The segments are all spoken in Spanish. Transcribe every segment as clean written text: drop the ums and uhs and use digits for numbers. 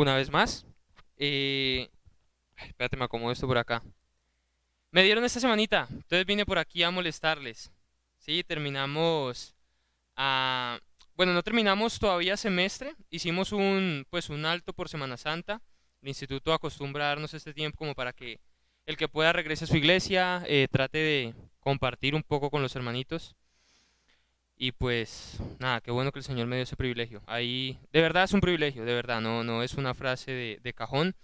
una vez más. Espérate, me acomodo esto por acá. Me dieron esta semanita, entonces vine por aquí a molestarles. Sí, terminamos a... Bueno, no terminamos todavía semestre, hicimos un alto por Semana Santa. El instituto acostumbra a darnos este tiempo como para que el que pueda regrese a su iglesia, trate de compartir un poco con los hermanitos. Y pues nada, qué bueno que el Señor me dio ese privilegio. Ahí, de verdad es un privilegio, de verdad, no es una frase de cajón.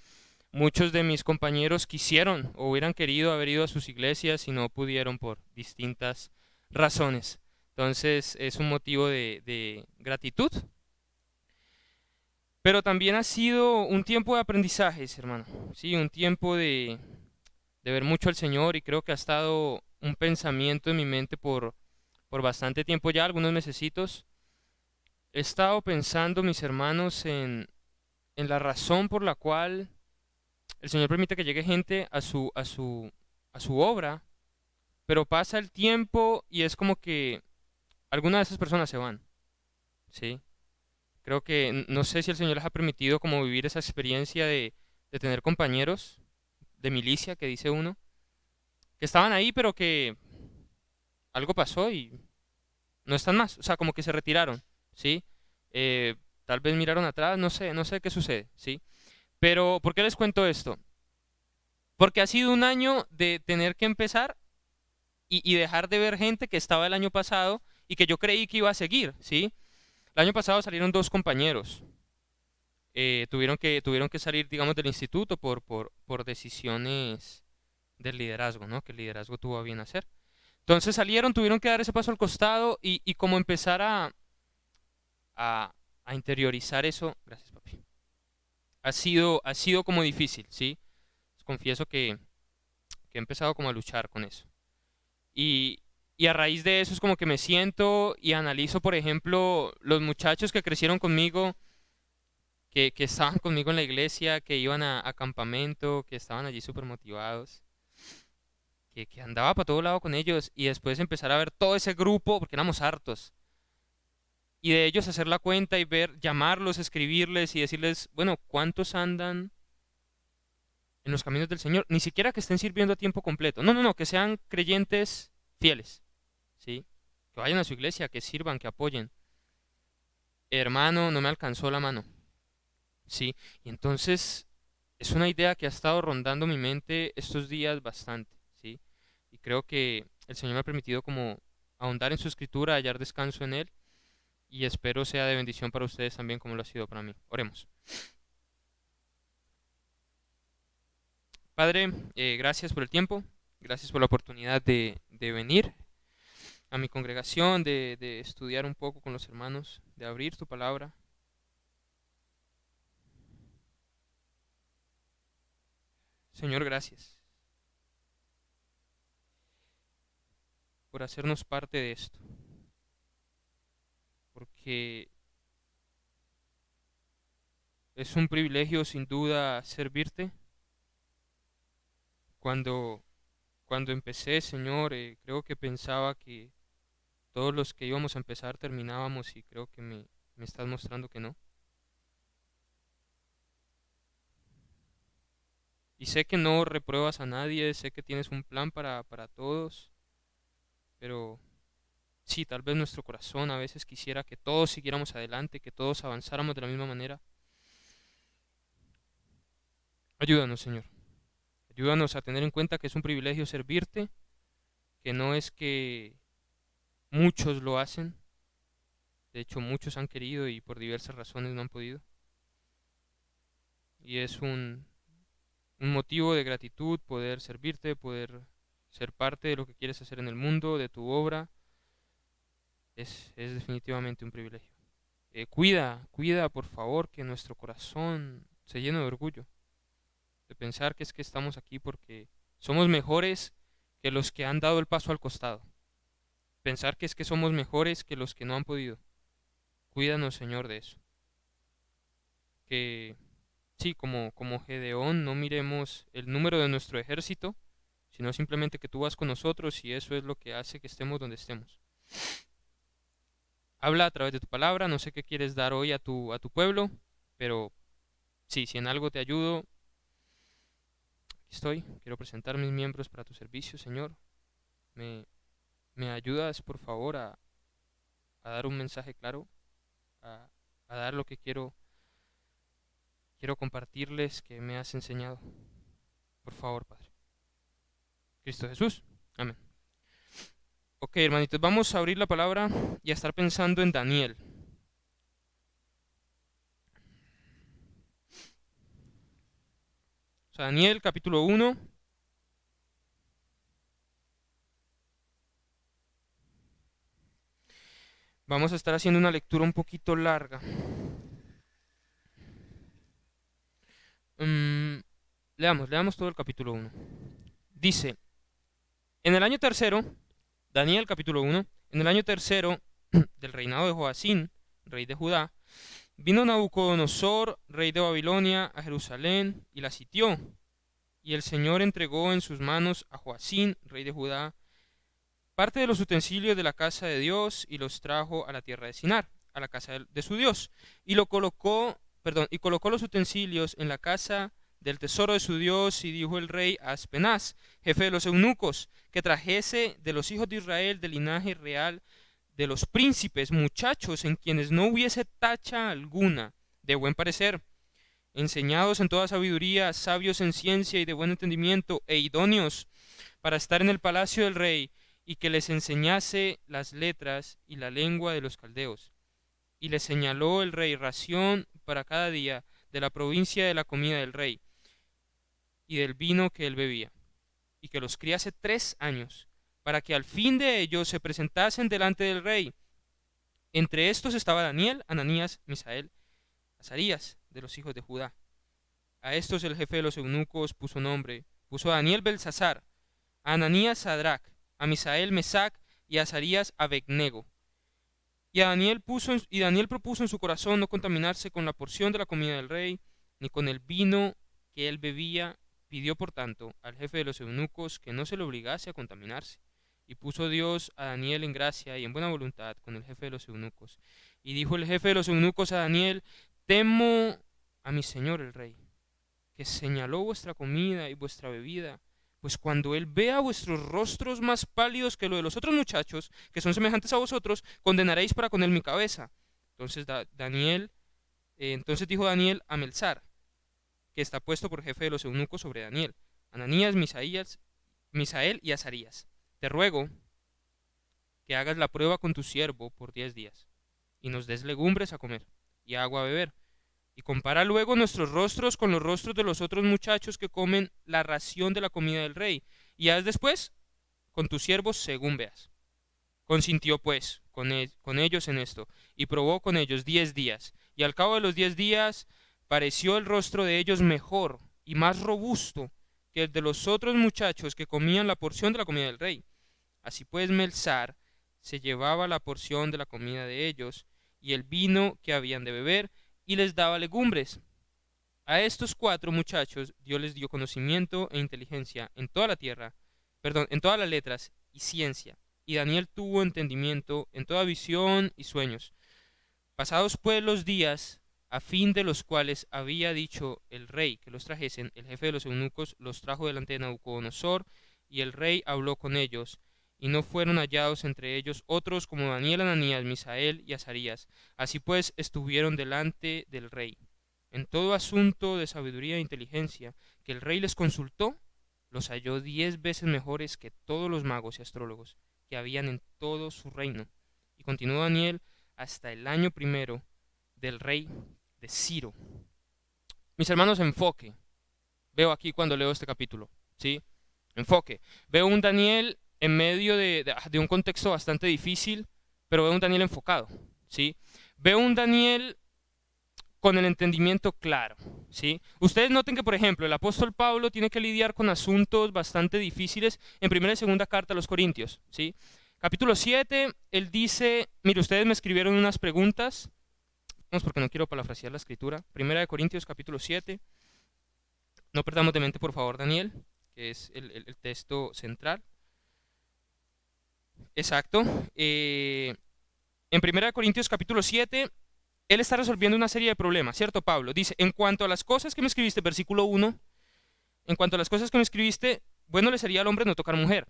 Muchos de mis compañeros quisieron o hubieran querido haber ido a sus iglesias y no pudieron por distintas razones. Entonces es un motivo de gratitud, pero también ha sido un tiempo de aprendizajes, hermano. Sí, un tiempo de ver mucho al Señor y creo que ha estado un pensamiento en mi mente por bastante tiempo ya, algunos mesecitos. He estado pensando, mis hermanos, en la razón por la cual el Señor permite que llegue gente a su obra, pero pasa el tiempo y es como que algunas de esas personas se van, ¿sí? Creo que no sé si el Señor les ha permitido como vivir esa experiencia de tener compañeros de milicia, que dice uno, que estaban ahí, pero que algo pasó y no están más, o sea, como que se retiraron, ¿sí? Tal vez miraron atrás, no sé qué sucede, ¿sí? Pero, ¿por qué les cuento esto? Porque ha sido un año de tener que empezar y dejar de ver gente que estaba el año pasado y que yo creí que iba a seguir, ¿sí? El año pasado salieron dos compañeros. Tuvieron que salir, digamos, del instituto por decisiones del liderazgo, ¿no? Que el liderazgo tuvo a bien hacer. Entonces salieron, tuvieron que dar ese paso al costado y como empezar a, a interiorizar eso. Gracias, papi. Ha sido como difícil, ¿sí? Confieso que he empezado como a luchar con eso. Y, y a raíz de eso es como que me siento y analizo, por ejemplo, los muchachos que crecieron conmigo, que estaban conmigo en la iglesia, que iban a campamento, que estaban allí súper motivados, que andaba para todo lado con ellos y después empezar a ver todo ese grupo, porque éramos hartos, y de ellos hacer la cuenta y ver, llamarlos, escribirles y decirles, bueno, ¿cuántos andan en los caminos del Señor? Ni siquiera que estén sirviendo a tiempo completo. No, no, no, que sean creyentes fieles, ¿sí? Que vayan a su iglesia, que sirvan, que apoyen. Hermano, no me alcanzó la mano, ¿sí? Y entonces es una idea que ha estado rondando mi mente estos días bastante, ¿sí? Y creo que el Señor me ha permitido como ahondar en su escritura, hallar descanso en él, y espero sea de bendición para ustedes también como lo ha sido para mí. Oremos. Padre, gracias por el tiempo, gracias por la oportunidad de venir a mi congregación, de estudiar un poco con los hermanos, de abrir tu palabra. Señor, gracias por hacernos parte de esto, porque es un privilegio sin duda servirte. Cuando, cuando empecé, Señor, creo que pensaba que todos los que íbamos a empezar terminábamos y creo que me estás mostrando que no. Y sé que no repruebas a nadie, sé que tienes un plan para todos, pero sí, tal vez nuestro corazón a veces quisiera que todos siguiéramos adelante, que todos avanzáramos de la misma manera. Ayúdanos, Señor. Ayúdanos a tener en cuenta que es un privilegio servirte, que no es que muchos lo hacen, de hecho muchos han querido y por diversas razones no han podido. Y es un motivo de gratitud poder servirte, poder ser parte de lo que quieres hacer en el mundo, de tu obra. Es definitivamente un privilegio. Cuida, por favor, que nuestro corazón se llene de orgullo, de pensar que es que estamos aquí porque somos mejores que los que han dado el paso al costado. Pensar que es que somos mejores que los que no han podido. Cuídanos, Señor, de eso. Que sí, como Gedeón, no miremos el número de nuestro ejército, sino simplemente que tú vas con nosotros y eso es lo que hace que estemos donde estemos. Habla a través de tu palabra, no sé qué quieres dar hoy a tu pueblo, pero Sí, si en algo te ayudo, aquí estoy. Quiero presentar mis miembros para tu servicio, Señor. ¿Me, me ayudas, por favor, a dar un mensaje claro? A, a dar lo que quiero compartirles que me has enseñado. Por favor, Padre. Cristo Jesús. Amén. Ok, hermanitos, vamos a abrir la palabra y a estar pensando en Daniel. O sea, Daniel capítulo 1. Vamos a estar haciendo una lectura un poquito larga. Mm, leamos todo el capítulo 1. Dice, en el año tercero, Daniel capítulo 1, en el año tercero del reinado de Joacín, rey de Judá, vino Nabucodonosor, rey de Babilonia, a Jerusalén y la sitió. Y el Señor entregó en sus manos a Joacín, rey de Judá, parte de los utensilios de la casa de Dios y los trajo a la tierra de Sinar, a la casa de su Dios, y colocó los utensilios en la casa del tesoro de su Dios, y dijo el rey a Aspenaz, jefe de los eunucos, que trajese de los hijos de Israel del linaje real de los príncipes, muchachos en quienes no hubiese tacha alguna, de buen parecer, enseñados en toda sabiduría, sabios en ciencia y de buen entendimiento, e idóneos para estar en el palacio del rey, y que les enseñase las letras y la lengua de los caldeos. Y les señaló el rey ración para cada día de la provincia de la comida del rey, y del vino que él bebía, y que los criase 3 años, para que al fin de ellos se presentasen delante del rey. Entre estos estaba Daniel, Ananías, Misael, Azarías, de los hijos de Judá. A estos el jefe de los eunucos puso a Daniel Belsasar, a Ananías Sadrach, a Misael Mesac y a Azarías Abednego. Y Daniel propuso en su corazón no contaminarse con la porción de la comida del rey, ni con el vino que él bebía. Pidió, por tanto, al jefe de los eunucos que no se le obligase a contaminarse. Y puso Dios a Daniel en gracia y en buena voluntad con el jefe de los eunucos. Y dijo el jefe de los eunucos a Daniel, temo a mi señor el rey, que señaló vuestra comida y vuestra bebida, pues cuando él vea vuestros rostros más pálidos que lo de los otros muchachos, que son semejantes a vosotros, condenaréis para con él mi cabeza. Entonces dijo Daniel a Melzar, que está puesto por jefe de los eunucos sobre Daniel, Ananías, Misael y Azarías, te ruego que hagas la prueba con tu siervo por 10 días, y nos des legumbres a comer y agua a beber, y compara luego nuestros rostros con los rostros de los otros muchachos que comen la ración de la comida del rey, y haz después con tus siervos según veas. Consintió pues con ellos en esto, y probó con ellos 10 días, y al cabo de los 10 días pareció el rostro de ellos mejor y más robusto que el de los otros muchachos que comían la porción de la comida del rey. Así pues Melzar se llevaba la porción de la comida de ellos, y el vino que habían de beber, y les daba legumbres. A estos 4 muchachos Dios les dio conocimiento e inteligencia en toda la tierra, en todas las letras y ciencia. Y Daniel tuvo entendimiento en toda visión y sueños. Pasados pues los días, a fin de los cuales había dicho el rey que los trajesen, el jefe de los eunucos los trajo delante de Nabucodonosor, y el rey habló con ellos, y no fueron hallados entre ellos otros como Daniel, Ananías, Misael y Azarías. Así pues estuvieron delante del rey. En todo asunto de sabiduría e inteligencia que el rey les consultó, los halló 10 veces mejores que todos los magos y astrólogos que habían en todo su reino. Y continuó Daniel hasta el año primero del rey de Ciro. Mis hermanos, enfoque. Veo aquí cuando leo este capítulo, ¿sí? Enfoque. Veo un Daniel en medio de un contexto bastante difícil, pero veo un Daniel enfocado, ¿sí? Veo un Daniel con el entendimiento claro, ¿sí? Ustedes noten que, por ejemplo, el apóstol Pablo tiene que lidiar con asuntos bastante difíciles en primera y segunda carta a los Corintios, ¿sí? Capítulo 7, él dice, mire, ustedes me escribieron unas preguntas, vamos porque no quiero parafrasear la escritura, primera de Corintios capítulo 7, no perdamos de mente por favor Daniel, que es el texto central. Exacto. En primera de Corintios capítulo 7, él está resolviendo una serie de problemas, ¿cierto, Pablo? Dice, en cuanto a las cosas que me escribiste, versículo 1, en cuanto a las cosas que me escribiste, bueno le sería al hombre no tocar mujer.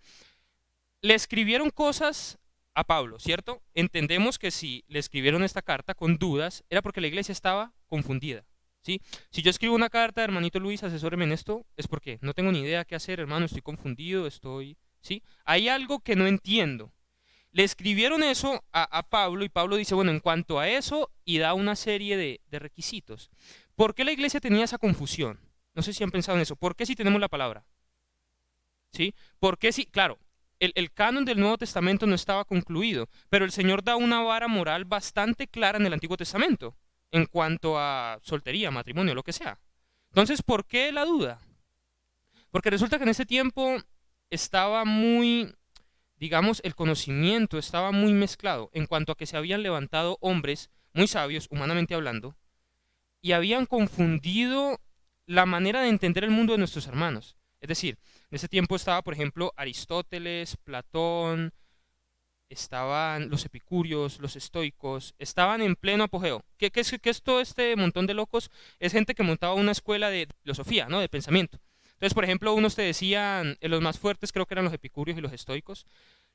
Le escribieron cosas a Pablo, ¿cierto? Entendemos que si le escribieron esta carta con dudas, era porque la iglesia estaba confundida, ¿sí? Si yo escribo una carta, hermanito Luis, asesóreme en esto, es porque no tengo ni idea qué hacer, hermano, estoy confundido, ¿sí? Hay algo que no entiendo. Le escribieron eso a Pablo y Pablo dice, bueno, en cuanto a eso, y da una serie de requisitos. ¿Por qué la iglesia tenía esa confusión? No sé si han pensado en eso. ¿Por qué si tenemos la palabra? ¿Sí? ¿Por qué si? Claro, el canon del Nuevo Testamento no estaba concluido, pero el Señor da una vara moral bastante clara en el Antiguo Testamento en cuanto a soltería, matrimonio, lo que sea. Entonces, ¿por qué la duda? Porque resulta que en ese tiempo estaba muy, digamos, el conocimiento estaba muy mezclado en cuanto a que se habían levantado hombres muy sabios, humanamente hablando, y habían confundido la manera de entender el mundo de nuestros hermanos. Es decir, en ese tiempo estaba, por ejemplo, Aristóteles, Platón, estaban los epicúreos, los estoicos, estaban en pleno apogeo. ¿Qué es todo este montón de locos? Es gente que montaba una escuela de filosofía, ¿no? De pensamiento. Entonces, por ejemplo, unos te decían, los más fuertes creo que eran los epicúreos y los estoicos.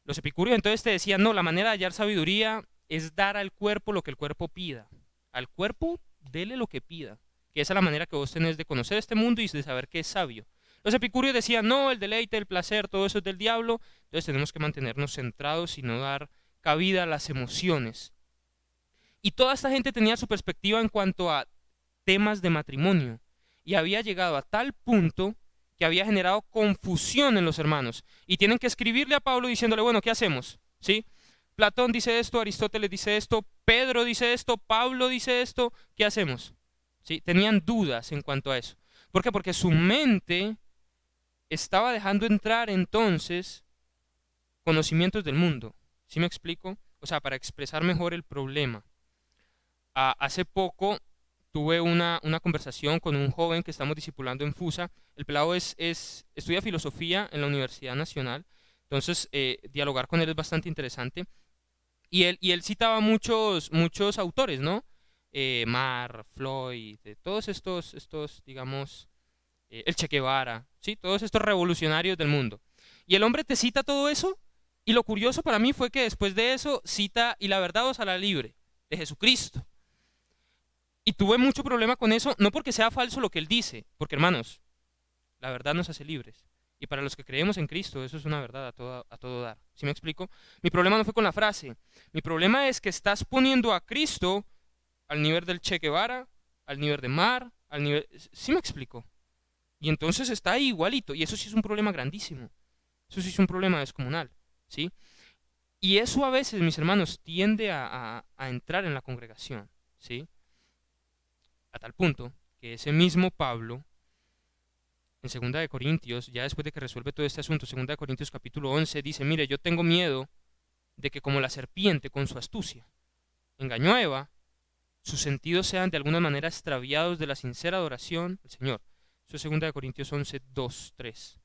Los epicúreos entonces te decían, no, la manera de hallar sabiduría es dar al cuerpo lo que el cuerpo pida. Al cuerpo, dele lo que pida. Que esa es la manera que vos tenés de conocer este mundo y de saber qué es sabio. Los epicúreos decían, no, el deleite, el placer, todo eso es del diablo. Entonces tenemos que mantenernos centrados y no dar cabida a las emociones. Y toda esta gente tenía su perspectiva en cuanto a temas de matrimonio. Y había llegado a tal punto que había generado confusión en los hermanos. Y tienen que escribirle a Pablo diciéndole, bueno, ¿qué hacemos? ¿Sí? Platón dice esto, Aristóteles dice esto, Pedro dice esto, Pablo dice esto, ¿qué hacemos? ¿Sí? Tenían dudas en cuanto a eso. ¿Por qué? Porque su mente estaba dejando entrar entonces conocimientos del mundo. ¿Sí me explico? O sea, para expresar mejor el problema. Hace poco tuve una conversación con un joven que estamos discipulando en FUSA. El pelado estudia filosofía en la Universidad Nacional. Entonces, dialogar con él es bastante interesante. Y él citaba muchos autores, ¿no? Mar, Floyd, todos estos, digamos, el Che Guevara, ¿sí? Todos estos revolucionarios del mundo. Y el hombre te cita todo eso. Y lo curioso para mí fue que después de eso cita, y la verdad os hará libre, de Jesucristo. Y tuve mucho problema con eso, no porque sea falso lo que él dice, porque hermanos, la verdad nos hace libres. Y para los que creemos en Cristo, eso es una verdad a todo dar. ¿Sí me explico? Mi problema no fue con la frase. Mi problema es que estás poniendo a Cristo al nivel del Che Guevara, al nivel de Mar, al nivel... ¿Sí me explico? Y entonces está ahí igualito. Y eso sí es un problema grandísimo. Eso sí es un problema descomunal. ¿Sí? Y eso a veces, mis hermanos, tiende a entrar en la congregación. ¿Sí? A tal punto que ese mismo Pablo, en 2 de Corintios, ya después de que resuelve todo este asunto, 2 de Corintios capítulo 11, dice, mire, yo tengo miedo de que como la serpiente con su astucia engañó a Eva, sus sentidos sean de alguna manera extraviados de la sincera adoración al Señor. Eso es 2 de Corintios 11, 2, 3.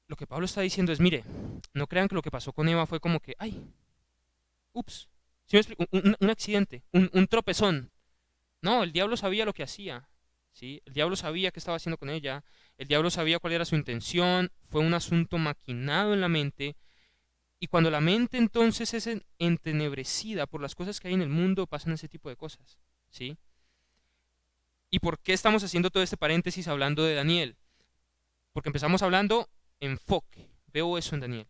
Lo que Pablo está diciendo es, mire, no crean que lo que pasó con Eva fue como que, ay, ups, ¿sí me explico? Un accidente, un tropezón. No, el diablo sabía lo que hacía, ¿sí? El diablo sabía qué estaba haciendo con ella, el diablo sabía cuál era su intención, fue un asunto maquinado en la mente, y cuando la mente entonces es entenebrecida por las cosas que hay en el mundo, pasan ese tipo de cosas, ¿sí? ¿Y por qué estamos haciendo todo este paréntesis hablando de Daniel? Porque empezamos hablando enfoque, veo eso en Daniel.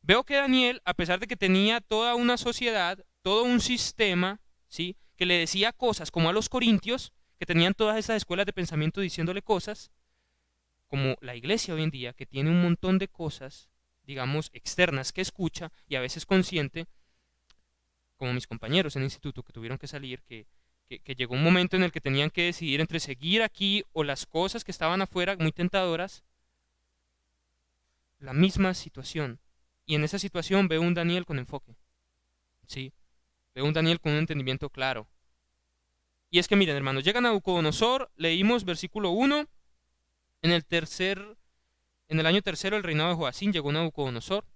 Veo que Daniel, a pesar de que tenía toda una sociedad, todo un sistema, ¿sí? Que le decía cosas como a los corintios, que tenían todas esas escuelas de pensamiento diciéndole cosas, como la iglesia hoy en día, que tiene un montón de cosas, digamos, externas que escucha y a veces consciente, como mis compañeros en el instituto que tuvieron que salir, que llegó un momento en el que tenían que decidir entre seguir aquí o las cosas que estaban afuera, muy tentadoras, la misma situación. Y en esa situación veo un Daniel con enfoque, ¿sí? Veo un Daniel con un entendimiento claro. Y es que miren, hermanos, llega Nabucodonosor, leímos versículo 1, en el año tercero del reinado de Joacín llegó Nabucodonosor.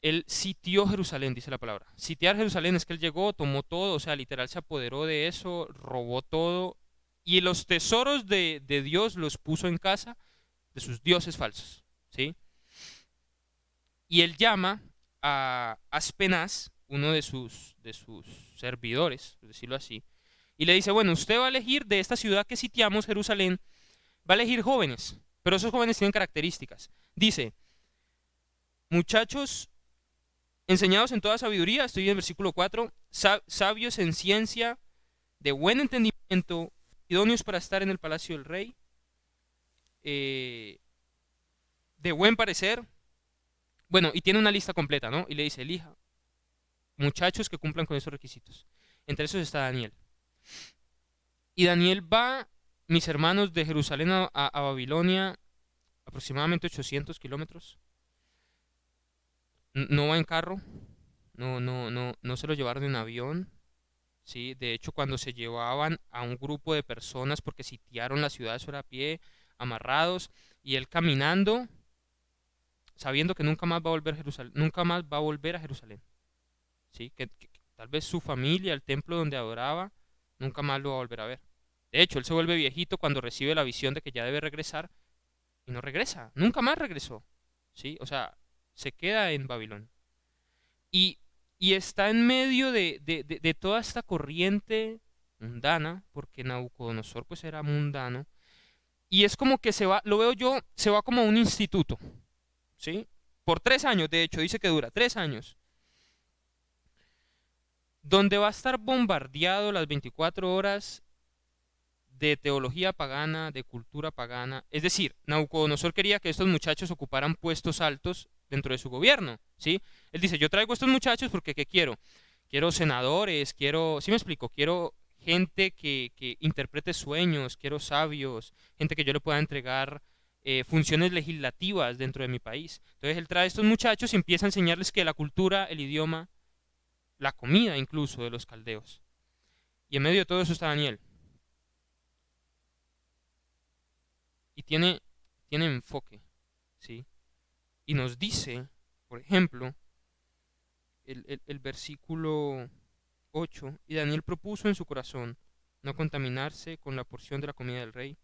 Él sitió Jerusalén, dice la palabra. Sitiar Jerusalén es que él llegó, tomó todo, o sea, literal se apoderó de eso, robó todo. Y los tesoros de Dios los puso en casa de sus dioses falsos. ¿Sí? Y él llama a Aspenaz, uno de sus servidores, por decirlo así, y le dice, bueno, usted va a elegir de esta ciudad que sitiamos, Jerusalén, va a elegir jóvenes, pero esos jóvenes tienen características. Dice, muchachos enseñados en toda sabiduría, estoy en el versículo 4, sabios en ciencia, de buen entendimiento, idóneos para estar en el palacio del rey, eh, de buen parecer. Bueno, y tiene una lista completa, ¿no? Y le dice, elija muchachos que cumplan con esos requisitos. Entre esos está Daniel. Y Daniel va, mis hermanos, de Jerusalén a Babilonia, aproximadamente 800 kilómetros. No va en carro, no se lo llevaron en avión. ¿Sí? De hecho, cuando se llevaban a un grupo de personas porque sitiaron la ciudad, eso era a pie, amarrados, y él caminando, sabiendo que nunca más va a volver a Jerusalén, nunca más va a volver a Jerusalén. ¿Sí? Que tal vez su familia, el templo donde adoraba, nunca más lo va a volver a ver. De hecho, él se vuelve viejito cuando recibe la visión de que ya debe regresar y no regresa, nunca más regresó. ¿Sí? O sea, se queda en Babilonia. Y, y está en medio de toda esta corriente mundana, porque Nabucodonosor pues era mundano, y es como que se va, lo veo yo, se va como a un instituto, ¿sí? Por 3 años, de hecho, dice que dura 3 años, donde va a estar bombardeado las 24 horas de teología pagana, de cultura pagana. Es decir, Nabucodonosor quería que estos muchachos ocuparan puestos altos dentro de su gobierno, ¿sí? Él dice, yo traigo a estos muchachos porque ¿qué quiero? Quiero senadores, quiero, ¿sí me explico? Quiero gente que interprete sueños, quiero sabios, gente que yo le pueda entregar funciones legislativas dentro de mi país. Entonces él trae a estos muchachos y empieza a enseñarles que la cultura, el idioma, la comida incluso de los caldeos. Y en medio de todo eso está Daniel. Y tiene enfoque, ¿sí? Y nos dice, por ejemplo, el versículo 8, y Daniel propuso en su corazón no contaminarse con la porción de la comida del rey,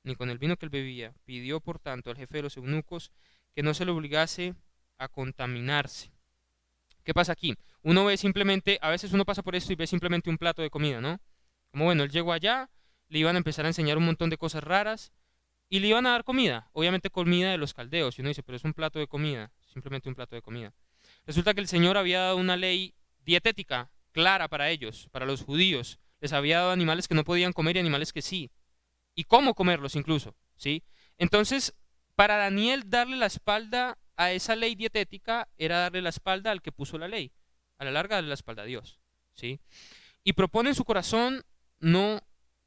ni con el vino que él bebía. Pidió, por tanto, al jefe de los eunucos que no se le obligase a contaminarse. ¿Qué pasa aquí? Uno ve simplemente, a veces uno pasa por esto y ve simplemente un plato de comida, ¿no? Como bueno, él llegó allá, le iban a empezar a enseñar un montón de cosas raras, y le iban a dar comida, obviamente comida de los caldeos. Y uno dice, pero es un plato de comida, simplemente un plato de comida. Resulta que el Señor había dado una ley dietética clara para ellos, para los judíos. Les había dado animales que no podían comer y animales que sí. Y cómo comerlos incluso, ¿sí? Entonces, para Daniel darle la espalda a esa ley dietética era darle la espalda al que puso la ley. A la larga, darle la espalda a Dios, ¿sí? Y propone en su corazón no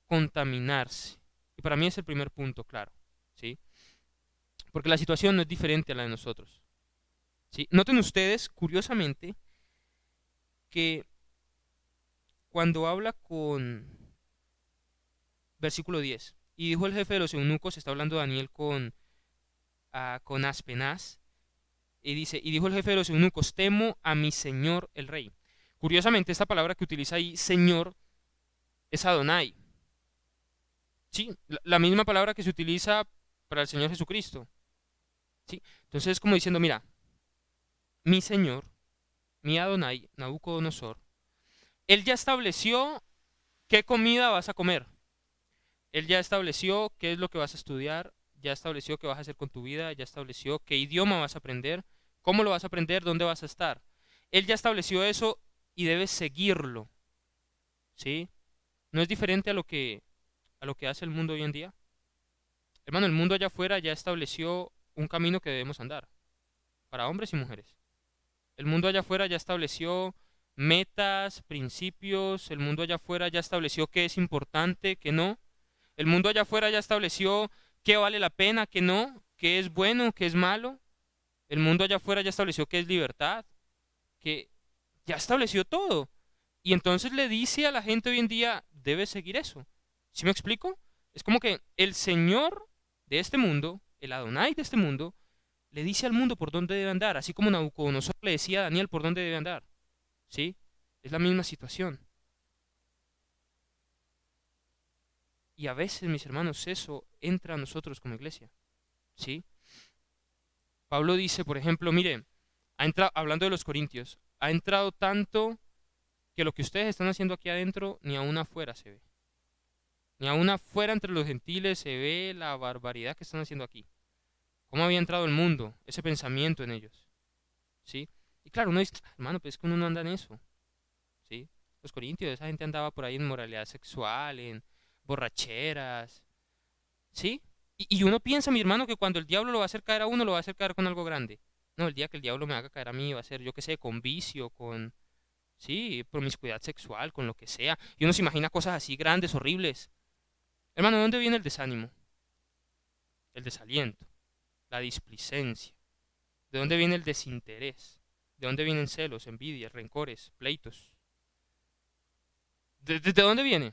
contaminarse. Y para mí es el primer punto, claro, ¿sí? Porque la situación no es diferente a la de nosotros, ¿sí? Noten ustedes, curiosamente, que cuando habla con versículo 10, y dijo el jefe de los eunucos, está hablando Daniel con Aspenaz, y dice, y dijo el jefe de los eunucos, temo a mi señor el rey. Curiosamente, esta palabra que utiliza ahí, señor, es Adonai. Sí, la misma palabra que se utiliza para el Señor Jesucristo. ¿Sí? Entonces es como diciendo, mira, mi Señor, mi Adonai, Nabucodonosor, Él ya estableció qué comida vas a comer. Él ya estableció qué es lo que vas a estudiar, ya estableció qué vas a hacer con tu vida, ya estableció qué idioma vas a aprender, cómo lo vas a aprender, dónde vas a estar. Él ya estableció eso y debes seguirlo. ¿Sí? No es diferente a lo que hace el mundo hoy en día. Hermano, el mundo allá afuera ya estableció un camino que debemos andar, para hombres y mujeres. El mundo allá afuera ya estableció metas, principios, el mundo allá afuera ya estableció qué es importante, qué no. El mundo allá afuera ya estableció qué vale la pena, qué no, qué es bueno, qué es malo. El mundo allá afuera ya estableció qué es libertad, que ya estableció todo. Y entonces le dice a la gente hoy en día, debes seguir eso. ¿Sí me explico? Es como que el Señor de este mundo, el Adonai de este mundo, le dice al mundo por dónde debe andar, así como Nabucodonosor le decía a Daniel por dónde debe andar. ¿Sí? Es la misma situación. Y a veces, mis hermanos, eso entra a nosotros como iglesia. ¿Sí? Pablo dice, por ejemplo, mire, hablando de los corintios, ha entrado tanto que lo que ustedes están haciendo aquí adentro ni aún afuera se ve. Ni aún afuera entre los gentiles se ve la barbaridad que están haciendo aquí. ¿Cómo había entrado el mundo? Ese pensamiento en ellos. ¿Sí? Y claro, uno dice, hermano, pues es que uno no anda en eso. ¿Sí? Los corintios, esa gente andaba por ahí en moralidad sexual, en borracheras. ¿Sí? Y uno piensa, mi hermano, que cuando el diablo lo va a hacer caer a uno, lo va a hacer caer con algo grande. No, el día que el diablo me haga caer a mí va a ser, yo qué sé, con vicio, con, sí, promiscuidad sexual, con lo que sea. Y uno se imagina cosas así grandes, horribles. Hermano, ¿de dónde viene el desánimo? El desaliento, la displicencia. ¿De dónde viene el desinterés? ¿De dónde vienen celos, envidias, rencores, pleitos? ¿De dónde viene?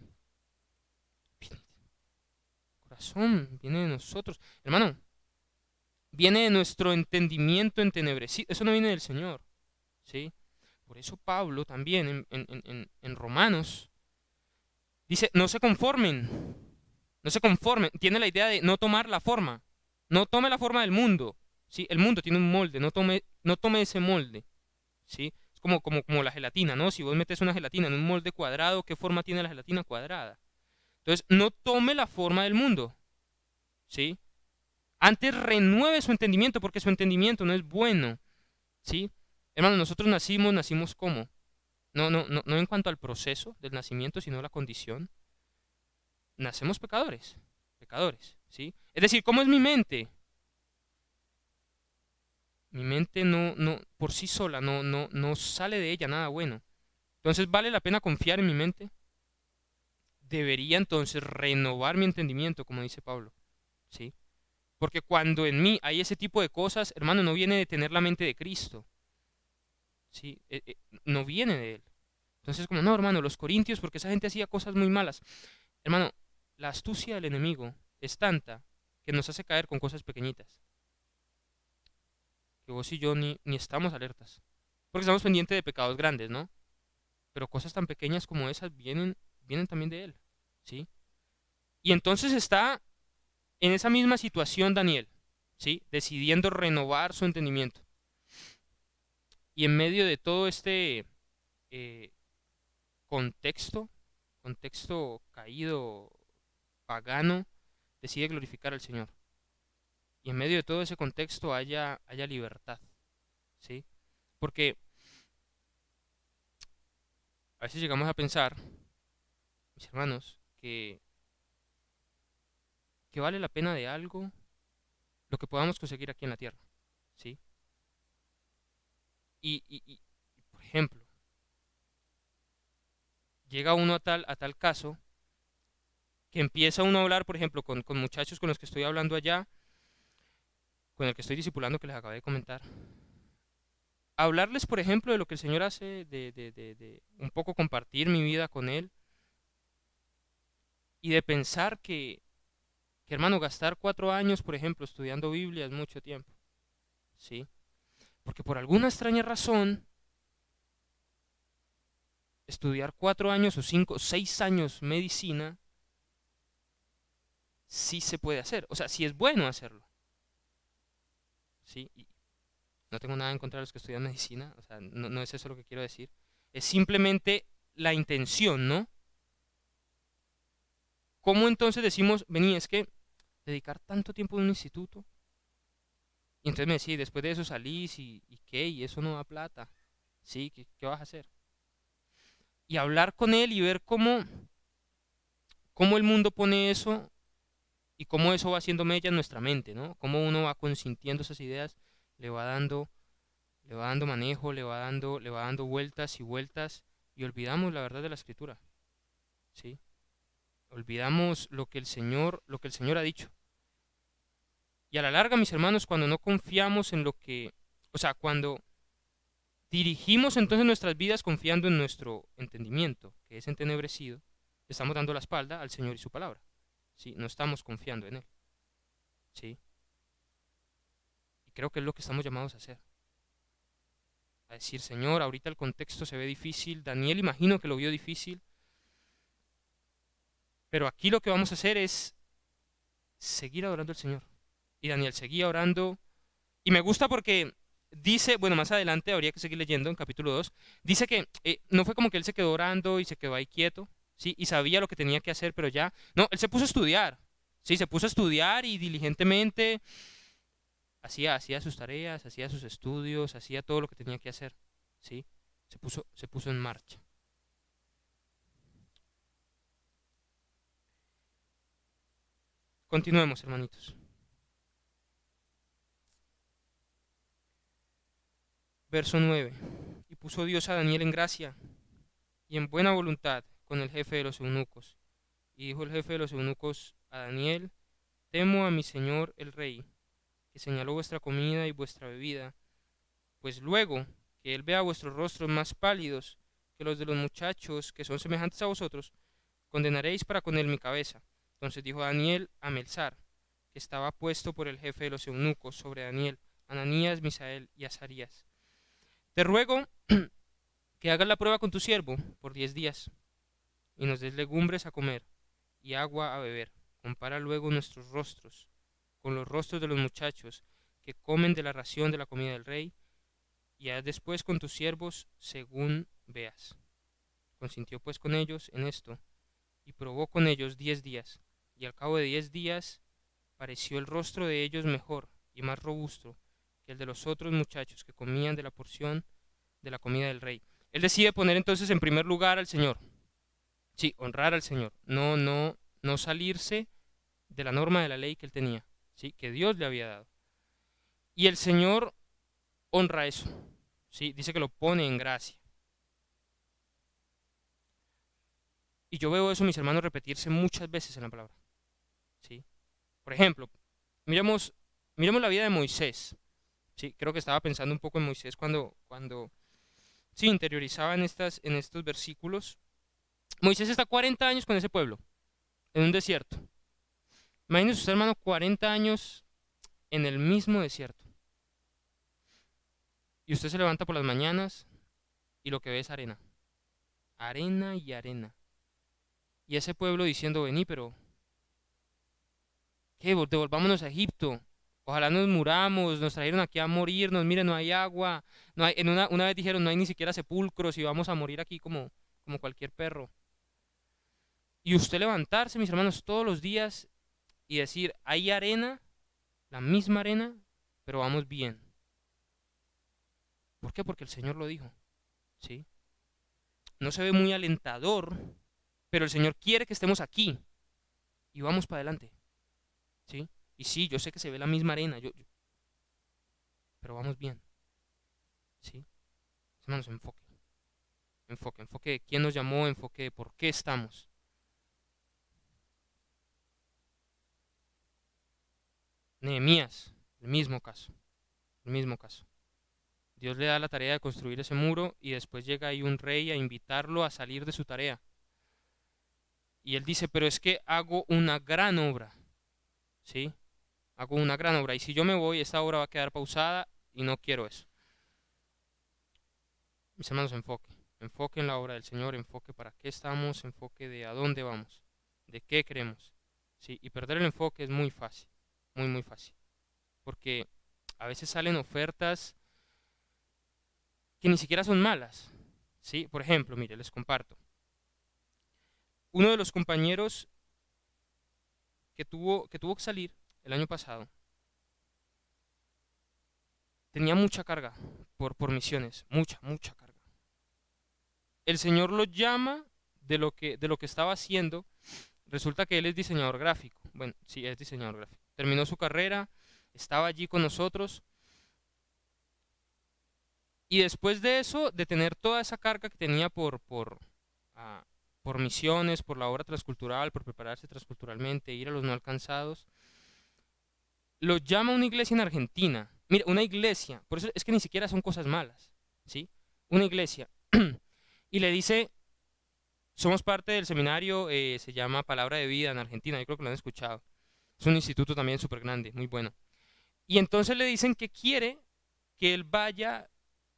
Viene del corazón, viene de nosotros. Hermano, viene de nuestro entendimiento entenebrecido. Eso no viene del Señor. ¿Sí? Por eso Pablo también en Romanos dice, no se conformen, no se conformen. Tiene la idea de no tomar la forma. No tome la forma del mundo. ¿Sí? El mundo tiene un molde, no tome ese molde. ¿Sí? Es como la gelatina, ¿no? Si vos metes una gelatina en un molde cuadrado, ¿qué forma tiene la gelatina cuadrada? Entonces, no tome la forma del mundo. ¿Sí? Antes renueve su entendimiento, porque su entendimiento no es bueno. ¿Sí? Hermano, nosotros nacimos ¿cómo? No en cuanto al proceso del nacimiento, sino la condición. Nacemos pecadores, pecadores, ¿sí? Es decir, ¿cómo es mi mente? Mi mente por sí sola, no sale de ella nada bueno. Entonces, ¿vale la pena confiar en mi mente? Debería entonces renovar mi entendimiento, como dice Pablo, ¿sí? Porque cuando en mí hay ese tipo de cosas, hermano, no viene de tener la mente de Cristo, ¿sí? No viene de él. Entonces, como, no, hermano, los corintios, porque esa gente hacía cosas muy malas. Hermano, la astucia del enemigo es tanta que nos hace caer con cosas pequeñitas, que vos y yo ni estamos alertas. Porque estamos pendientes de pecados grandes, ¿no? Pero cosas tan pequeñas como esas vienen también de él, ¿sí? Y entonces está en esa misma situación Daniel, ¿sí? Decidiendo renovar su entendimiento. Y en medio de todo este eh, contexto, contexto caído, pagano, decide glorificar al Señor. Y en medio de todo ese contexto haya libertad, ¿sí? Porque a veces llegamos a pensar, mis hermanos, que vale la pena de algo lo que podamos conseguir aquí en la tierra, ¿sí? Y, por ejemplo, llega uno a tal caso que empieza uno a hablar, por ejemplo, con muchachos con los que estoy hablando allá, con el que estoy discipulando que les acabé de comentar. Hablarles, por ejemplo, de lo que el Señor hace, de un poco compartir mi vida con Él y de pensar que, hermano, gastar 4 años, por ejemplo, estudiando Biblia es mucho tiempo, ¿sí? Porque por alguna extraña razón, estudiar 4 años o 5, 6 años medicina, sí se puede hacer. O sea, sí es bueno hacerlo, ¿sí? Y no tengo nada en contra de los que estudian medicina, o sea, no es eso lo que quiero decir. Es simplemente la intención, ¿no? ¿Cómo entonces decimos, vení, es que dedicar tanto tiempo en un instituto? Y entonces me decís, después de eso salís y qué, y eso no da plata, ¿sí? ¿Qué vas a hacer? Y hablar con él y ver cómo el mundo pone eso y cómo eso va haciendo mella en nuestra mente, ¿no? Cómo uno va consintiendo esas ideas, le va dando, le va dando manejo, le va dando vueltas y vueltas y olvidamos la verdad de la escritura, ¿sí? Olvidamos lo que el Señor ha dicho. Y a la larga, mis hermanos, cuando no confiamos en lo que, o sea, cuando dirigimos entonces nuestras vidas confiando en nuestro entendimiento, que es entenebrecido, estamos dando la espalda al Señor y su palabra, ¿sí? No estamos confiando en Él, ¿sí? Y creo que es lo que estamos llamados a hacer. A decir, Señor, ahorita el contexto se ve difícil. Daniel imagino que lo vio difícil. Pero aquí lo que vamos a hacer es seguir adorando al Señor. Y Daniel seguía orando. Y me gusta porque dice, bueno, más adelante habría que seguir leyendo en capítulo 2. Dice que no fue como que él se quedó orando y se quedó ahí quieto, ¿sí? Y sabía lo que tenía que hacer, pero ya. No, él se puso a estudiar. Sí, se puso a estudiar y diligentemente hacía sus tareas, hacía sus estudios, hacía todo lo que tenía que hacer. ¿Sí? Se puso en marcha. Continuemos, hermanitos. Verso 9. Y puso Dios a Daniel en gracia y en buena voluntad con el jefe de los eunucos. Y dijo el jefe de los eunucos a Daniel, temo a mi señor el rey, que señaló vuestra comida y vuestra bebida, pues luego que él vea vuestros rostros más pálidos que los de los muchachos que son semejantes a vosotros, condenaréis para con él mi cabeza. Entonces dijo Daniel a Melzar, que estaba puesto por el jefe de los eunucos sobre Daniel, Ananías, Misael y Azarías. Te ruego que hagas la prueba con tu siervo por 10 días, y nos des legumbres a comer y agua a beber. Compara luego nuestros rostros con los rostros de los muchachos que comen de la ración de la comida del rey, y haz después con tus siervos según veas. Consintió pues con ellos en esto, y probó con ellos 10 días, y al cabo de 10 días pareció el rostro de ellos mejor y más robusto que el de los otros muchachos que comían de la porción de la comida del rey. Él decide poner entonces en primer lugar al Señor. Sí, honrar al Señor. No salirse de la norma de la ley que él tenía, sí, que Dios le había dado. Y el Señor honra eso. Sí, dice que lo pone en gracia. Y yo veo eso, mis hermanos, repetirse muchas veces en la palabra. ¿Sí? Por ejemplo, miremos, miremos la vida de Moisés. Sí, creo que estaba pensando un poco en Moisés cuando sí, interiorizaba en estos versículos. Moisés está 40 años con ese pueblo, en un desierto. Imagínese usted, hermano, 40 años en el mismo desierto. Y usted se levanta por las mañanas y lo que ve es arena. Arena y arena. Y ese pueblo diciendo, vení, pero ¿qué? Devolvámonos a Egipto. Ojalá nos muramos, nos trajeron aquí a morirnos, mire, no hay agua. No hay, una vez dijeron, no hay ni siquiera sepulcros y vamos a morir aquí como cualquier perro. Y usted levantarse, mis hermanos, todos los días y decir, hay arena, la misma arena, pero vamos bien. ¿Por qué? Porque el Señor lo dijo. ¿Sí? No se ve muy alentador, pero el Señor quiere que estemos aquí y vamos para adelante. ¿Sí? Y sí, yo sé que se ve la misma arena, pero vamos bien. ¿Sí? Hermanos, enfoque. Enfoque de quién nos llamó, enfoque de por qué estamos. Nehemías, el mismo caso. El mismo caso. Dios le da la tarea de construir ese muro y después llega ahí un rey a invitarlo a salir de su tarea. Y él dice, pero es que hago una gran obra. ¿Sí? Hago una gran obra. Y si yo me voy, esta obra va a quedar pausada y no quiero eso. Mis hermanos, enfoque. Enfoque en la obra del Señor, enfoque para qué estamos, enfoque de a dónde vamos, de qué creemos. ¿Sí? Y perder el enfoque es muy fácil, muy, muy fácil. Porque a veces salen ofertas que ni siquiera son malas. ¿Sí? Por ejemplo, mire, les comparto. Uno de los compañeros que tuvo que salir el año pasado tenía mucha carga por misiones, mucha carga. El Señor lo llama de lo que estaba haciendo. Resulta que él es diseñador gráfico. Bueno, sí, es diseñador gráfico. Terminó su carrera, estaba allí con nosotros. Y después de eso, de tener toda esa carga que tenía ah, por misiones, por la obra transcultural, por prepararse transculturalmente, ir a los no alcanzados, lo llama a una iglesia en Argentina. Mira, una iglesia, por eso es que ni siquiera son cosas malas, ¿sí? Una iglesia. Y le dice, somos parte del seminario, se llama Palabra de Vida en Argentina, yo creo que lo han escuchado. Es un instituto también súper grande, muy bueno. Y entonces le dicen que quiere que él vaya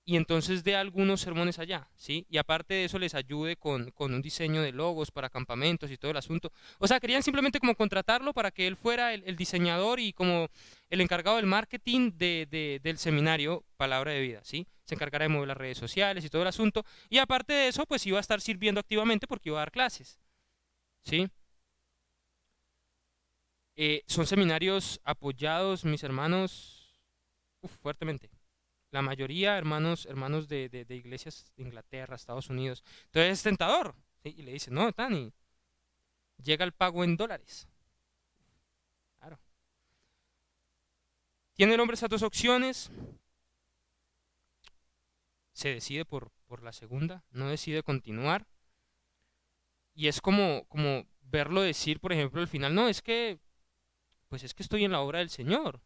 y entonces dé algunos sermones allá, ¿sí? Y aparte de eso les ayude con un diseño de logos para campamentos y todo el asunto. O sea, querían simplemente como contratarlo para que él fuera el diseñador y como el encargado del marketing del seminario Palabra de Vida, ¿sí? Se encargará de mover las redes sociales y todo el asunto. Y aparte de eso, pues iba a estar sirviendo activamente porque iba a dar clases, ¿sí? Son seminarios apoyados, mis hermanos, fuertemente. La mayoría, hermanos de iglesias de Inglaterra, Estados Unidos. Entonces es tentador. ¿Sí? Y le dice, no, Tani, llega el pago en dólares. Claro. Tiene el hombre esas dos opciones. Se decide por la segunda. No decide continuar. Y es como verlo decir, por ejemplo, al final, no, pues es que estoy en la obra del Señor.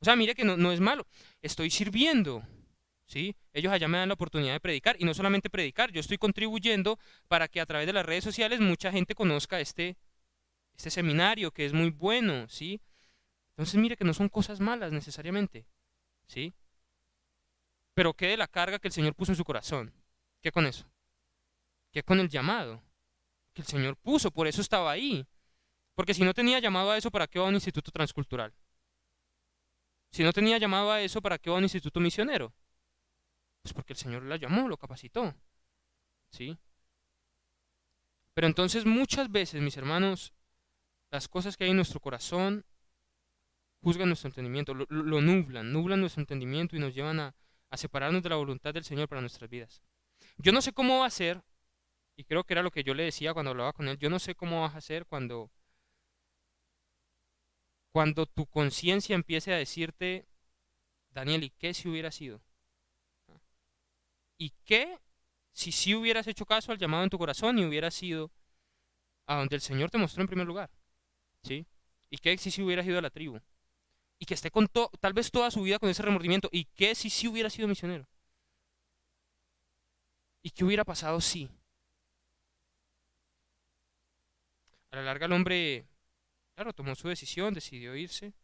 O sea, mire que no es malo. Estoy sirviendo. ¿Sí? Ellos allá me dan la oportunidad de predicar y no solamente predicar, yo estoy contribuyendo para que a través de las redes sociales mucha gente conozca este seminario que es muy bueno, ¿sí? Entonces mire que no son cosas malas necesariamente, ¿sí? Pero qué de la carga que el Señor puso en su corazón, ¿qué con eso? ¿Qué con el llamado que el Señor puso? Por eso estaba ahí, porque si no tenía llamado a eso, ¿para qué va a un instituto transcultural? Si no tenía llamado a eso, ¿para qué va a un instituto misionero? Pues porque el Señor la llamó, lo capacitó, ¿sí? Pero entonces muchas veces, mis hermanos, las cosas que hay en nuestro corazón juzgan nuestro entendimiento, lo nublan nuestro entendimiento y nos llevan a separarnos de la voluntad del Señor para nuestras vidas. Yo no sé cómo va a ser, y creo que era lo que yo le decía cuando hablaba con él, yo no sé cómo vas a hacer cuando tu conciencia empiece a decirte, Daniel, ¿y qué si hubiera sido? ¿Y qué si sí hubieras hecho caso al llamado en tu corazón y hubieras sido a donde el Señor te mostró en primer lugar? ¿Sí? ¿Y qué si sí hubieras ido a la tribu? Y que esté con tal vez toda su vida con ese remordimiento. ¿Y qué si sí hubiera sido misionero? ¿Y qué hubiera pasado si? A la larga el hombre, claro, tomó su decisión, decidió irse,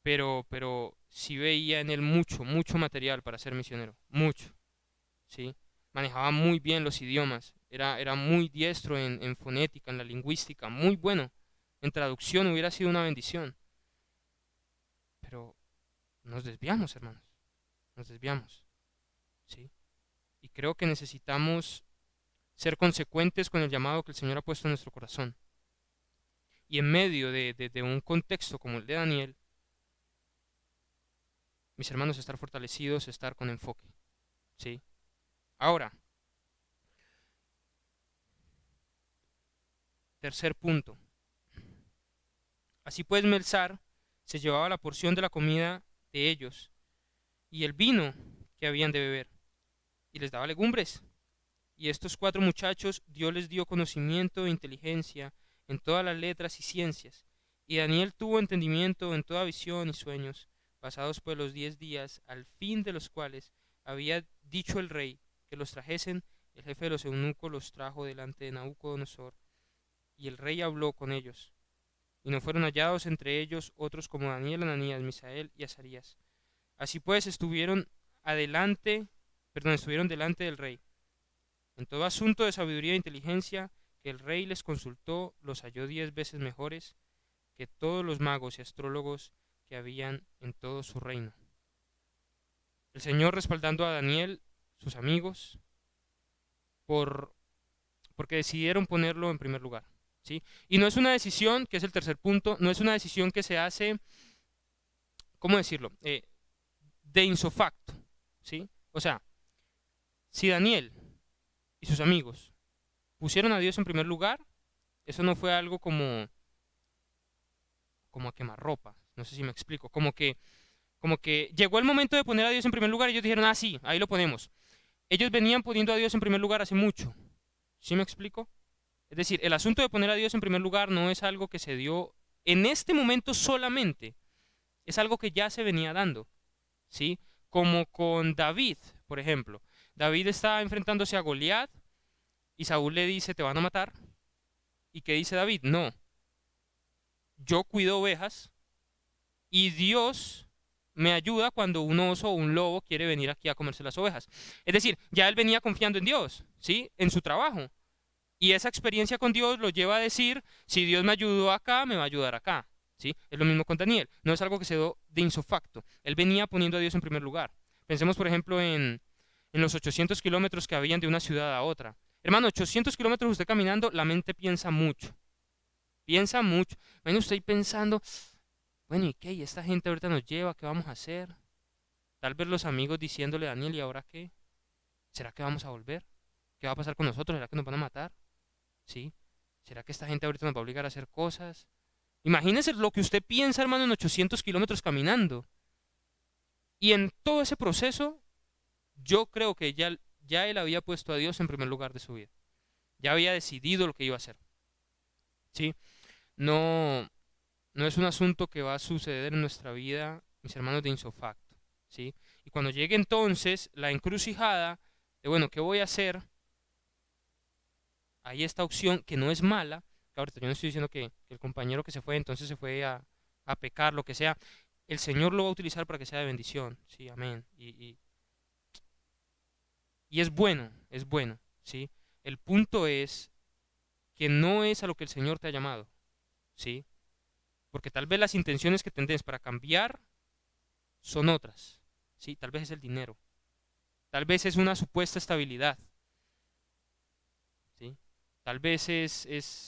pero sí veía en él mucho material para ser misionero, mucho, ¿sí? Manejaba muy bien los idiomas, era muy diestro en fonética, en la lingüística, muy bueno. En traducción hubiera sido una bendición. Pero nos desviamos, hermanos, nos desviamos, ¿sí? Y creo que necesitamos ser consecuentes con el llamado que el Señor ha puesto en nuestro corazón. Y en medio de un contexto como el de Daniel, mis hermanos, estar fortalecidos, estar con enfoque. ¿Sí? Ahora, tercer punto. Así pues, Melzar se llevaba la porción de la comida de ellos y el vino que habían de beber, y les daba legumbres. Y estos cuatro muchachos Dios les dio conocimiento e inteligencia en todas las letras y ciencias. Y Daniel tuvo entendimiento en toda visión y sueños, pasados por los 10 días, al fin de los cuales había dicho el rey que los trajesen. El jefe de los eunucos los trajo delante de Nabucodonosor, y el rey habló con ellos. Y no fueron hallados entre ellos otros como Daniel, Ananías, Misael y Azarías. Así pues estuvieron delante del rey. En todo asunto de sabiduría e inteligencia que el rey les consultó, los halló 10 veces mejores que todos los magos y astrólogos que habían en todo su reino. El Señor respaldando a Daniel, sus amigos, por, porque decidieron ponerlo en primer lugar. ¿Sí? Y no es una decisión, que es el tercer punto, no es una decisión que se hace, ¿cómo decirlo? De insofacto. ¿Sí? O sea, si Daniel y sus amigos pusieron a Dios en primer lugar, eso no fue algo como a quemarropa. No sé si me explico. Como que llegó el momento de poner a Dios en primer lugar y ellos dijeron, ah, sí, ahí lo ponemos. Ellos venían poniendo a Dios en primer lugar hace mucho. ¿Sí me explico? Es decir, el asunto de poner a Dios en primer lugar no es algo que se dio en este momento solamente. Es algo que ya se venía dando. ¿Sí? Como con David, por ejemplo. David está enfrentándose a Goliat y Saúl le dice, te van a matar. ¿Y qué dice David? No, yo cuido ovejas y Dios me ayuda cuando un oso o un lobo quiere venir aquí a comerse las ovejas. Es decir, ya él venía confiando en Dios, ¿sí? En su trabajo. Y esa experiencia con Dios lo lleva a decir, si Dios me ayudó acá, me va a ayudar acá. ¿Sí? Es lo mismo con Daniel. No es algo que se dio de insofacto. Él venía poniendo a Dios en primer lugar. Pensemos, por ejemplo, en los 800 kilómetros que habían de una ciudad a otra. Hermano, 800 kilómetros usted caminando, la mente piensa mucho. Piensa mucho. Bueno, usted ahí pensando, bueno, ¿y qué? ¿Y esta gente ahorita nos lleva? ¿Qué vamos a hacer? Tal vez los amigos diciéndole a Daniel, ¿y ahora qué? ¿Será que vamos a volver? ¿Qué va a pasar con nosotros? ¿Será que nos van a matar? ¿Sí? ¿Será que esta gente ahorita nos va a obligar a hacer cosas? Imagínese lo que usted piensa, hermano, en 800 kilómetros caminando. Y en todo ese proceso, yo creo que ya él había puesto a Dios en primer lugar de su vida. Ya había decidido lo que iba a hacer. ¿Sí? No, no es un asunto que va a suceder en nuestra vida, mis hermanos, de insofacto. ¿Sí? Y cuando llegue entonces la encrucijada de, bueno, ¿qué voy a hacer? Hay esta opción que no es mala, que ahorita yo no estoy diciendo que el compañero que se fue entonces se fue a pecar, lo que sea, el Señor lo va a utilizar para que sea de bendición, sí, amén, y es bueno, sí, el punto es que no es a lo que el Señor te ha llamado, sí, porque tal vez las intenciones que tendés para cambiar son otras, sí, tal vez es el dinero, tal vez es una supuesta estabilidad, sí, tal vez es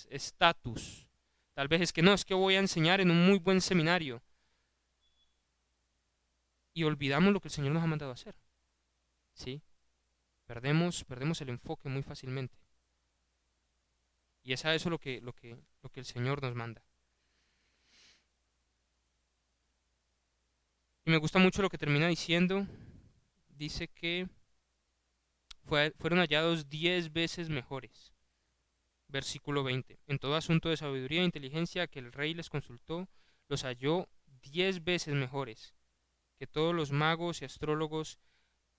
estatus, tal vez es que no, es que voy a enseñar en un muy buen seminario, y olvidamos lo que el Señor nos ha mandado a hacer. ¿Sí? Perdemos el enfoque muy fácilmente. Y es a eso lo que el Señor nos manda. Y me gusta mucho lo que termina diciendo. Dice que fueron hallados 10 veces mejores. Versículo 20. En todo asunto de sabiduría e inteligencia que el rey les consultó, los halló 10 veces mejores que todos los magos y astrólogos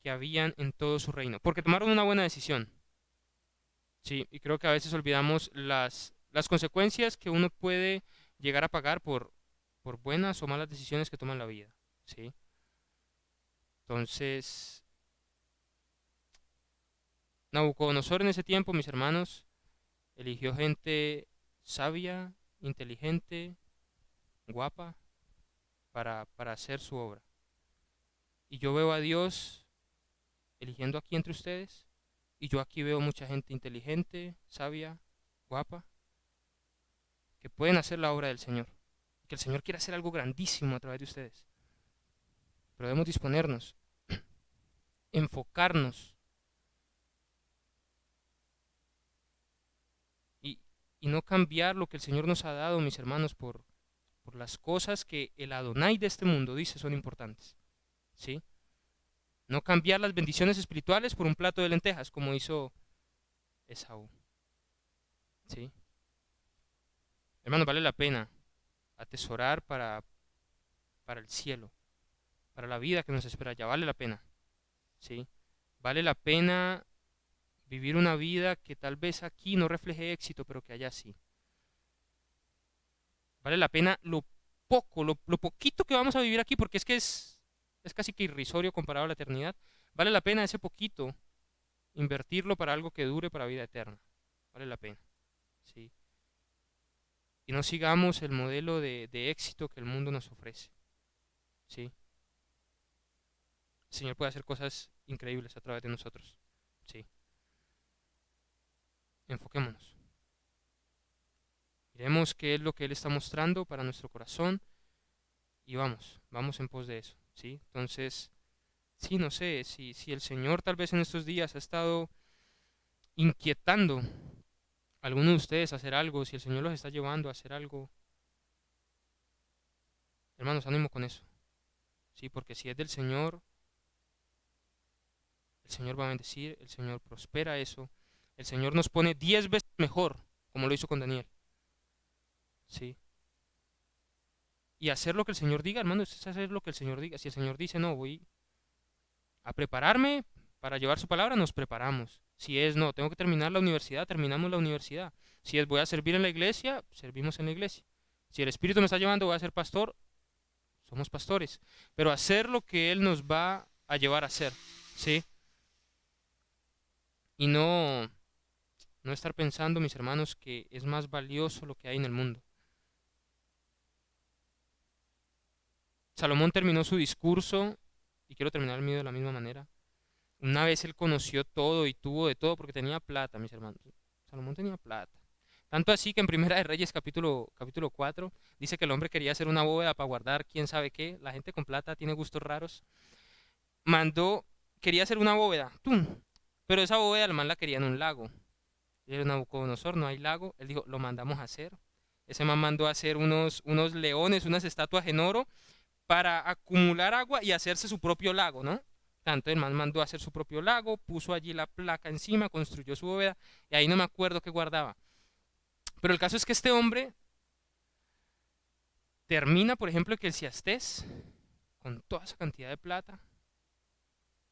que habían en todo su reino. Porque tomaron una buena decisión. Sí, y creo que a veces olvidamos las consecuencias que uno puede llegar a pagar por buenas o malas decisiones que toma en la vida. ¿Sí? Entonces, Nabucodonosor en ese tiempo, mis hermanos, eligió gente sabia, inteligente, guapa, para hacer su obra. Y yo veo a Dios eligiendo aquí entre ustedes, y yo aquí veo mucha gente inteligente, sabia, guapa, que pueden hacer la obra del Señor. Que el Señor quiere hacer algo grandísimo a través de ustedes. Pero debemos disponernos, enfocarnos y, y no cambiar lo que el Señor nos ha dado, mis hermanos, por las cosas que el Adonai de este mundo dice son importantes. ¿Sí? No cambiar las bendiciones espirituales por un plato de lentejas, como hizo Esaú. ¿Sí? Hermanos, vale la pena atesorar para el cielo, para la vida que nos espera allá. Vale la pena. ¿Sí? Vale la pena vivir una vida que tal vez aquí no refleje éxito, pero que allá sí. Vale la pena lo poco, lo poquito que vamos a vivir aquí, porque es casi que irrisorio comparado a la eternidad. Vale la pena ese poquito invertirlo para algo que dure para vida eterna. Vale la pena. ¿Sí? Y no sigamos el modelo de éxito que el mundo nos ofrece. ¿Sí? El Señor puede hacer cosas increíbles a través de nosotros. ¿Sí? Enfoquémonos. Miremos qué es lo que Él está mostrando para nuestro corazón y vamos en pos de eso. ¿Sí? Entonces, sí, no sé, si el Señor tal vez en estos días ha estado inquietando a alguno de ustedes a hacer algo, si el Señor los está llevando a hacer algo, hermanos, ánimo con eso. Sí, porque si es del Señor, el Señor va a bendecir, el Señor prospera eso, el Señor nos pone 10 veces mejor, como lo hizo con Daniel. Sí. Y hacer lo que el Señor diga, hermano, es hacer lo que el Señor diga. Si el Señor dice, no, voy a prepararme para llevar su palabra, nos preparamos. Si es, no, tengo que terminar la universidad, terminamos la universidad. Si es, voy a servir en la iglesia, servimos en la iglesia. Si el Espíritu me está llevando, voy a ser pastor, somos pastores, pero hacer lo que Él nos va a llevar a hacer, ¿sí? Y no estar pensando, mis hermanos, que es más valioso lo que hay en el mundo. Salomón terminó su discurso, y quiero terminar el mío de la misma manera. Una vez él conoció todo y tuvo de todo porque tenía plata, mis hermanos. Salomón tenía plata. Tanto así que en Primera de Reyes capítulo 4 dice que el hombre quería hacer una bóveda para guardar quién sabe qué. La gente con plata tiene gustos raros. Mandó, quería hacer una bóveda, ¡tum! Pero esa bóveda el man la quería en un lago. Y era Nabucodonosor, no hay lago. Él dijo, lo mandamos a hacer. Ese man mandó a hacer unos leones, unas estatuas en oro para acumular agua y hacerse su propio lago, ¿no? Tanto el man mandó a hacer su propio lago, puso allí la placa encima, construyó su bóveda, y ahí no me acuerdo qué guardaba. Pero el caso es que este hombre termina, por ejemplo, que el Ciastés, con toda esa cantidad de plata,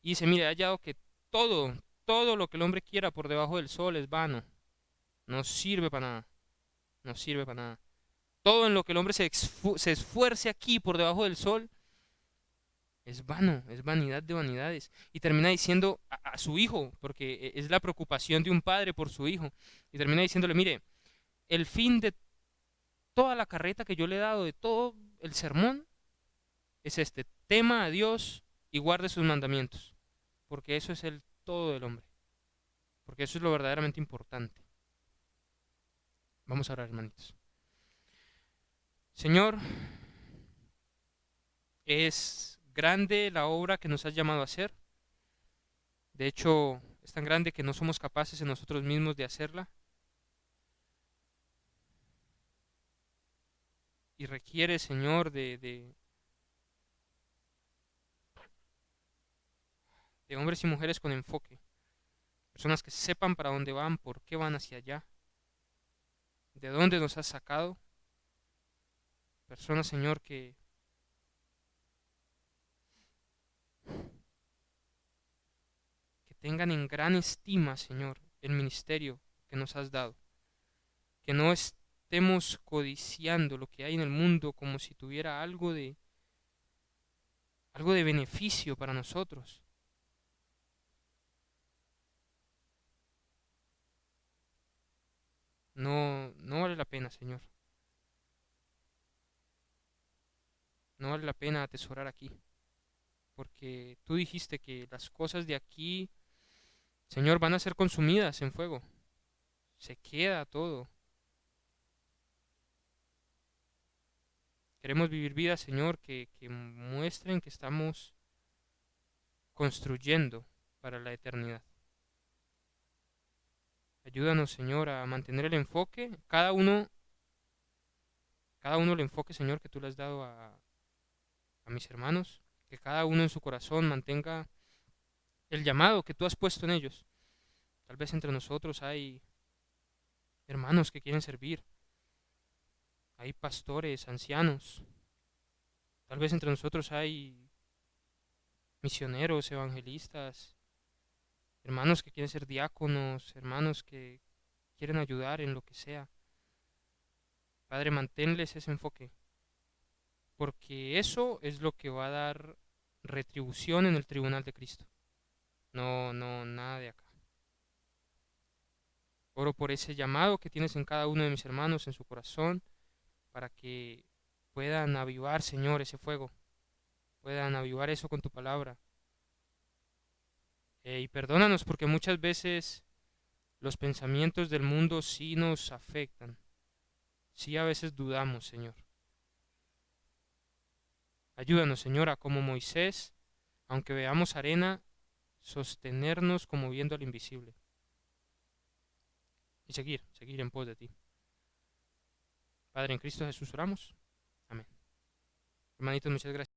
y dice, mire, he hallado que todo, todo lo que el hombre quiera por debajo del sol es vano, no sirve para nada, no sirve para nada. Todo en lo que el hombre se esfuerce aquí por debajo del sol es vano, es vanidad de vanidades. Y termina diciendo a su hijo, porque es la preocupación de un padre por su hijo, y termina diciéndole, mire, el fin de toda la carreta que yo le he dado, de todo el sermón, es este, tema a Dios y guarde sus mandamientos, porque eso es el todo del hombre, porque eso es lo verdaderamente importante. Vamos a orar, hermanitos. Señor, es grande la obra que nos has llamado a hacer. De hecho, es tan grande que no somos capaces en nosotros mismos de hacerla. Y requiere, Señor, de hombres y mujeres con enfoque. Personas que sepan para dónde van, por qué van hacia allá, de dónde nos has sacado. Personas, Señor, que tengan en gran estima, Señor, el ministerio que nos has dado. Que no estemos codiciando lo que hay en el mundo como si tuviera algo de beneficio para nosotros. No, no vale la pena, Señor. No vale la pena atesorar aquí. Porque tú dijiste que las cosas de aquí, Señor, van a ser consumidas en fuego. Se queda todo. Queremos vivir vidas, Señor, que muestren que estamos construyendo para la eternidad. Ayúdanos, Señor, a mantener el enfoque, cada uno el enfoque, Señor, que tú le has dado a mis hermanos, que cada uno en su corazón mantenga el llamado que tú has puesto en ellos. Tal vez entre nosotros hay hermanos que quieren servir, hay pastores, ancianos, tal vez entre nosotros hay misioneros, evangelistas, hermanos que quieren ser diáconos, hermanos que quieren ayudar en lo que sea. Padre, manténles ese enfoque, porque eso es lo que va a dar retribución en el tribunal de Cristo. No, no, nada de acá. Oro por ese llamado que tienes en cada uno de mis hermanos, en su corazón, para que puedan avivar, Señor, ese fuego, puedan avivar eso con tu palabra. Y perdónanos porque muchas veces los pensamientos del mundo sí nos afectan. Sí a veces dudamos, Señor. Ayúdanos, Señora, como Moisés, aunque veamos arena, sostenernos como viendo al invisible. Y seguir en pos de ti. Padre, en Cristo Jesús oramos. Amén. Hermanitos, muchas gracias.